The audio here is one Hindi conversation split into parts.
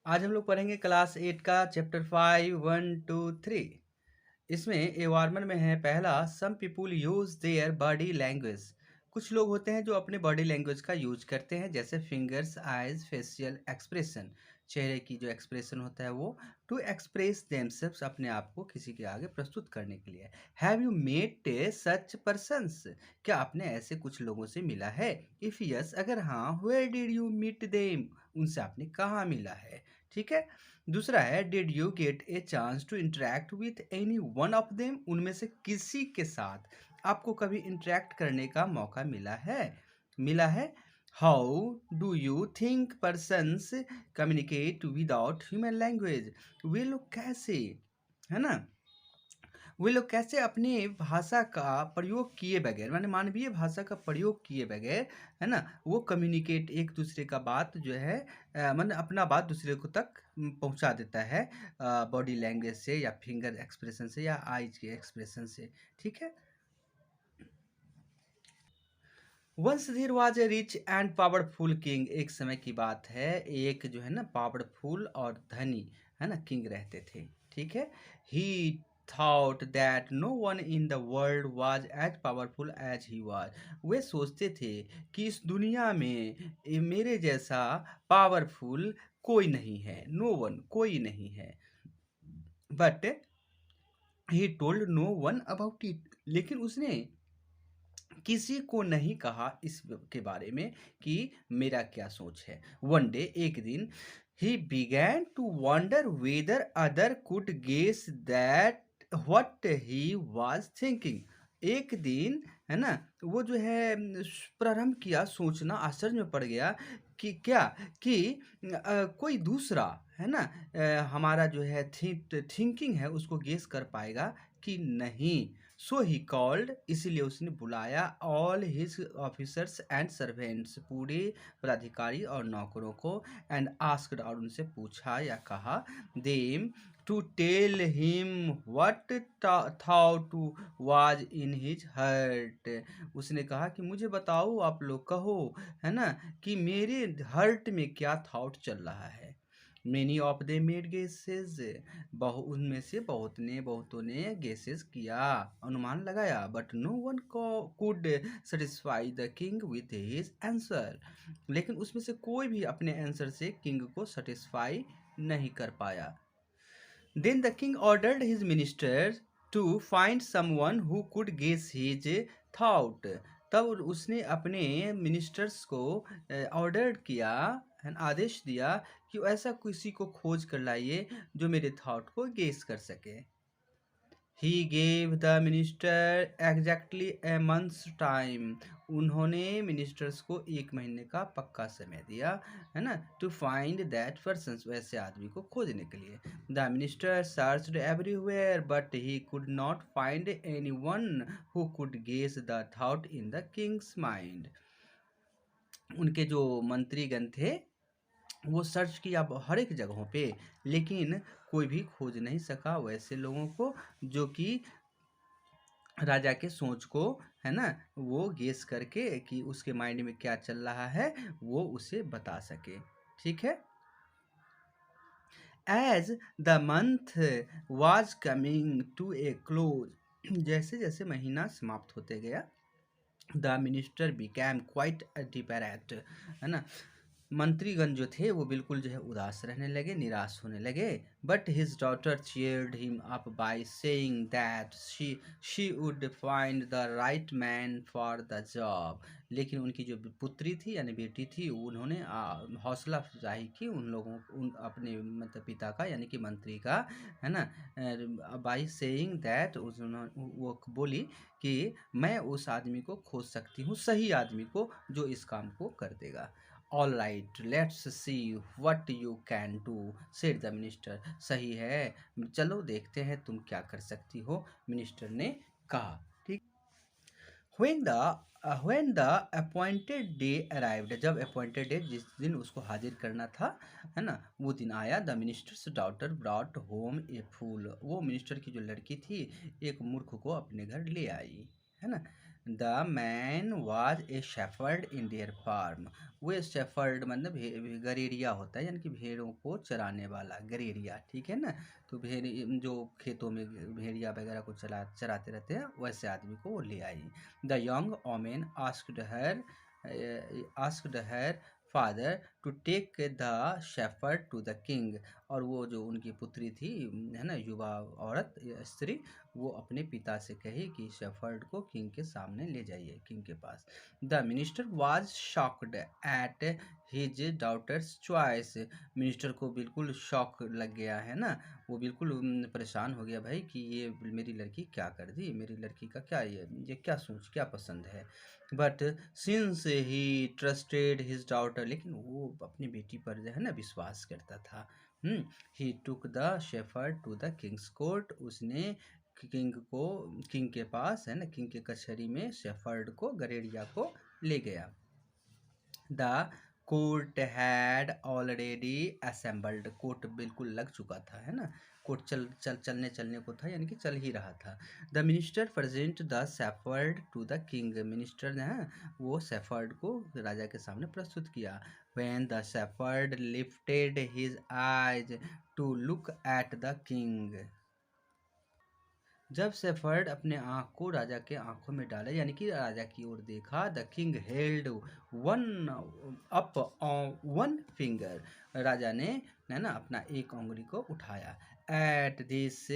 आज हम लोग पढ़ेंगे क्लास 8 का चैप्टर 5 1 2 3। इसमें ए वार्मर में है पहला, some people use their body language. कुछ लोग होते हैं जो अपने बॉडी लैंग्वेज का यूज करते हैं, जैसे फिंगर्स, आइज, फेशियल एक्सप्रेशन, चेहरे की जो एक्सप्रेशन होता है वो, टू एक्सप्रेस देमसेल्व्स, अपने आप को किसी के आगे प्रस्तुत करने के लिए। Have you met such persons? क्या आपने ऐसे कुछ लोगों से मिला है? इफ यस, अगर हाँ, where did you meet them? उनसे आपने कहाँ मिला है? ठीक है। दूसरा है, did you get a chance to interact with any one of them? उनमें से किसी के साथ आपको कभी इंटरेक्ट करने का मौका मिला है? How do you think persons communicate without human language? वे लोग कैसे, है ना, वे लोग कैसे अपनी भाषा का प्रयोग किए बगैर, माने मानवीय भाषा का प्रयोग किए बगैर, है ना, वो कम्युनिकेट, एक दूसरे का बात जो है माने अपना बात दूसरे को तक पहुंचा देता है, बॉडी लैंग्वेज से या फिंगर एक्सप्रेशन से या आईज के एक्सप्रेशन से। ठीक है। Once there was a rich and powerful king. एक समय की बात है, एक जो है ना पावरफुल और धनी, है ना, किंग रहते थे। ठीक है। He thought that no one in the world was as powerful as he was. वे सोचते थे कि इस दुनिया में मेरे जैसा पावरफुल कोई नहीं है, नो वन, कोई नहीं है। But he told no one about it, लेकिन उसने किसी को नहीं कहा इस के बारे में कि मेरा क्या सोच है। वन डे, एक दिन, he began to wonder whether other could guess that what he was thinking. एक दिन, है ना, वो जो है प्रारंभ किया सोचना, आश्चर्य में पड़ गया कि क्या, कि कोई दूसरा, है ना, हमारा जो है थिंकिंग है उसको गेस कर पाएगा कि नहीं। सो ही कॉल्ड, इसीलिए उसने बुलाया all his officers and servants, पूरे पदाधिकारी और नौकरों को, एंड आस्क्ड, और उनसे पूछा या कहा, them to tell him what thought was in his heart. उसने कहा कि मुझे बताओ, आप लोग कहो, है ना, कि मेरे हर्ट में क्या थॉट चल रहा है। Many of they made guesses, उनमें से बहुतों ने गेसेस किया, अनुमान लगाया, but no one could satisfy the king with his answer. लेकिन उसमें से कोई भी अपने आंसर से किंग को सेटिस्फाई नहीं कर पाया। Then the king ordered his ministers to find someone who could guess his thought. तब उसने अपने मिनिस्टर्स को ऑर्डर किया, आदेश दिया कि ऐसा किसी को खोज कर लाइए जो मेरे थॉट को गेस कर सके। He gave the minister exactly A months time. उन्होंने मिनिस्टर्स को 1 महीने का पक्का समय दिया, है ना, टू फाइंड दैट पर्सन, वैसे आदमी को खोजने के लिए। The minister searched everywhere but he could not find any one who could guess the thought in the king's mind. उनके जो मंत्रीगण थे वो सर्च किया हर एक जगहों पे, लेकिन कोई भी खोज नहीं सका वैसे लोगों को जो कि राजा के सोच को, है ना, वो गेस करके कि उसके माइंड में क्या चल रहा है वो उसे बता सके। ठीक है। As the month was coming to a close, जैसे जैसे महीना समाप्त होते गया, the minister became quite desperate, है ना, मंत्रीगण जो थे वो बिल्कुल जो है उदास रहने लगे, निराश होने लगे। But his daughter cheered him up by saying that she would find the right man for the job. लेकिन उनकी जो पुत्री थी यानी बेटी थी, उन्होंने हौसला अफजाई की उन लोगों, उन अपने मतलब पिता का यानी कि मंत्री का, है ना, बाय सेइंग दैट, वो बोली कि मैं उस आदमी को खोज सकती हूँ, सही आदमी को जो इस काम को कर देगा। All right, let's see what you can do, said the minister. सही है, चलो देखते हैं तुम क्या कर सकती हो, मिनिस्टर ने कहा। ठीक। When the appointed day arrived, जब अपॉइंटेड डे, जिस दिन उसको हाजिर करना था, है ना, वो दिन आया। The minister's daughter brought home a fool, वो मिनिस्टर की जो लड़की थी एक मूर्ख को अपने घर ले आई, है ना। The man was a shepherd in their farm. वो शेफर्ड मतलब गरेरिया होता है, यानी कि भेड़ों को चराने वाला, गरेरिया, ठीक है ना। तो भेड़ जो खेतों में भेड़िया वगैरह को चराते रहते हैं, वैसे आदमी को वो ले आई। The young woman asked her father to take the shepherd to the king. और वो जो उनकी पुत्री थी, है ना, युवा औरत या स्त्री, वो अपने पिता से कही कि शेफर्ड को किंग के सामने ले जाइए, किंग के पास। The minister was shocked at his daughter's choice. Minister को बिल्कुल शॉक लग गया, है ना, वो बिल्कुल परेशान हो गया भाई कि ये मेरी लड़की क्या कर दी, मेरी लड़की का क्या, ये क्या सोच, क्या पसंद है। But since he trusted his daughter, लेकिन वो अपनी बेटी पर जो है ना विश्वास करता था। He took the shepherd to the king's court. उसने किंग के पास, है ना, किंग के कचहरी में शेफर्ड को, गरेड़िया को ले गया। The court had already assembled. Court बिल्कुल लग चुका था, है ना, कोर्ट चलने को था, यानी कि चल ही रहा था। The minister present the shepherd to the king. Minister ने वो शेफर्ड को राजा के सामने प्रस्तुत किया। When the shepherd lifted his eyes to look at the king. जब शेफर्ड अपने आँख को राजा के आँखों में डाला, यानी कि राजा की ओर देखा, the king held one up one finger. राजा ने, है ना, अपना एक उंगली को उठाया। At this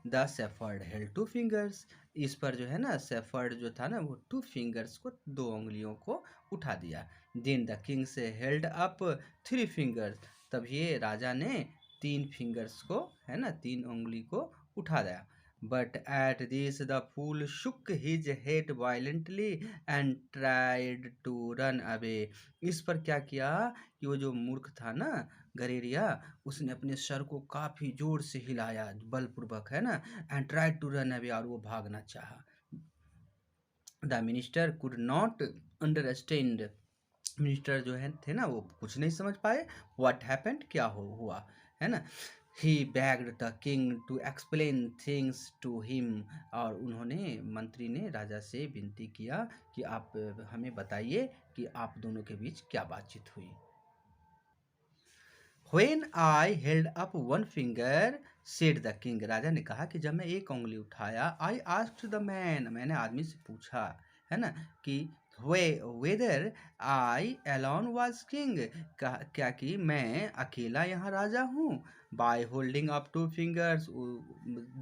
the shepherd held two fingers. इस पर जो है ना, शेफर्ड जो था ना, वो टू फिंगर्स को, दो उंगलियों को उठा दिया। देन द किंग से हेल्ड अप थ्री फिंगर्स। तब ये राजा ने तीन फिंगर्स को, है ना, तीन उंगली को उठा दिया। But at this the fool shook his head violently and tried to run away. इस पर क्या किया कि वो जो मूर्ख था ना, गरेरिया, उसने अपने सर को काफी जोर से हिलाया, बलपूर्वक, है ना, and tried to run away, और वो भागना चाहा। The minister could not understand. Minister जो है थे ना, वो कुछ नहीं समझ पाए। व्हाट हैपेंड, क्या हुआ, है ना। He begged the king to explain things to him. और उन्होंने, मंत्री ने राजा से विनती किया कि आप हमें बताइए कि आप दोनों के बीच क्या बातचीत हुई। When I held up one finger, said the king, राजा ने कहा कि जब मैं एक उंगली उठाया, I asked the man, मैंने आदमी से पूछा, है ना, कि whether I alone was king, क्या कि मैं अकेला यहाँ राजा हूँ। By holding up two fingers,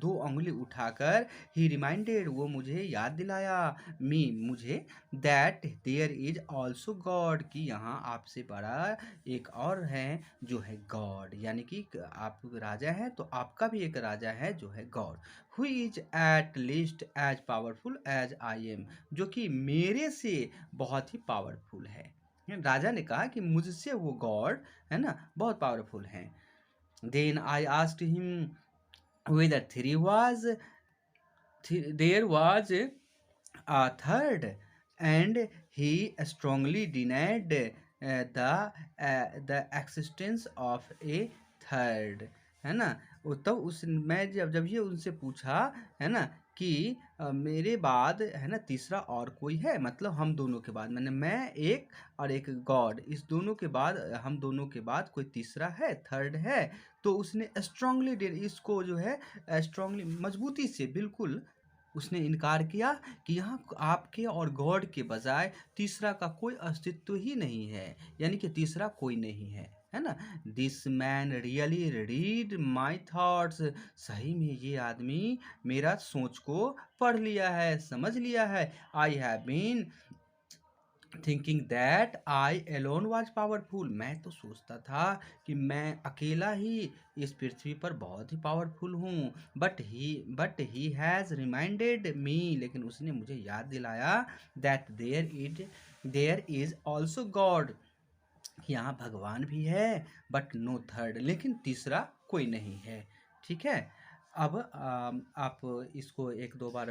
दो उंगली उठाकर, he reminded, वो मुझे याद दिलाया, मुझे, that there is also God, कि यहाँ आपसे बड़ा एक और है जो है गॉड, यानी कि आप राजा हैं तो आपका भी एक राजा है जो है god. Who is at least as powerful as I am, जो कि मेरे से बहुत ही पावरफुल है। राजा ने कहा कि मुझसे वो गॉड, है ना, बहुत पावरफुल हैं। Then I asked him whether there was there was a third, and he strongly denied the existence of a third, है ना। तब उस मैं जब ये उनसे पूछा, है ना, कि मेरे बाद, है ना, तीसरा और कोई है, मतलब हम दोनों के बाद, मैंने मैं एक और एक गॉड, इस दोनों के बाद, हम दोनों के बाद कोई तीसरा है, थर्ड है। तो उसने स्ट्रांगली, इसको जो है स्ट्रांगली, मजबूती से, बिल्कुल उसने इनकार किया कि यहाँ आपके और गॉड के बजाय तीसरा का कोई अस्तित्व ही नहीं है, यानी कि तीसरा कोई नहीं है ना। This man really read my thoughts. सही में ये आदमी मेरा सोच को पढ़ लिया है, समझ लिया है। I have been thinking that I alone was powerful. मैं तो सोचता था कि मैं अकेला ही इस पृथ्वी पर बहुत ही पावरफुल हूँ। But he has reminded me, लेकिन उसने मुझे याद दिलाया, that there is also god, यहाँ भगवान भी है, बट नो थर्ड, लेकिन तीसरा कोई नहीं है। ठीक है। अब आप इसको एक दो बार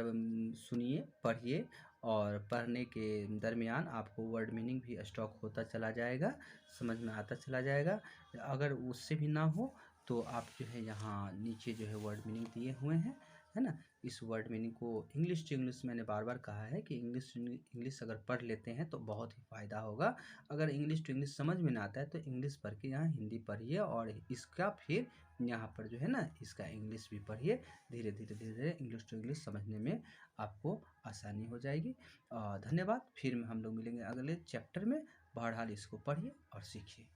सुनिए, पढ़िए, और पढ़ने के दरमियान आपको वर्ड मीनिंग भी स्टॉक होता चला जाएगा, समझ में आता चला जाएगा। अगर उससे भी ना हो तो आप जो है यहाँ नीचे जो है वर्ड मीनिंग दिए हुए हैं, है ना? इस वर्ड मीनिंग को इंग्लिश टू इंग्लिश मैंने बार-बार कहा है कि इंग्लिश टू इंग्लिश अगर पढ़ लेते हैं तो बहुत ही फ़ायदा होगा। अगर इंग्लिश टू इंग्लिश समझ में ना आता है तो इंग्लिश पढ़ के यहाँ हिंदी पढ़िए और इसका फिर यहाँ पर जो है ना इसका इंग्लिश भी पढ़िए। धीरे-धीरे, धीरे-धीरे इंग्लिश टू इंग्लिश समझने में आपको आसानी हो जाएगी। धन्यवाद। फिर हम लोग मिलेंगे अगले चैप्टर में। बहरहाल इसको पढ़िए और सीखिए।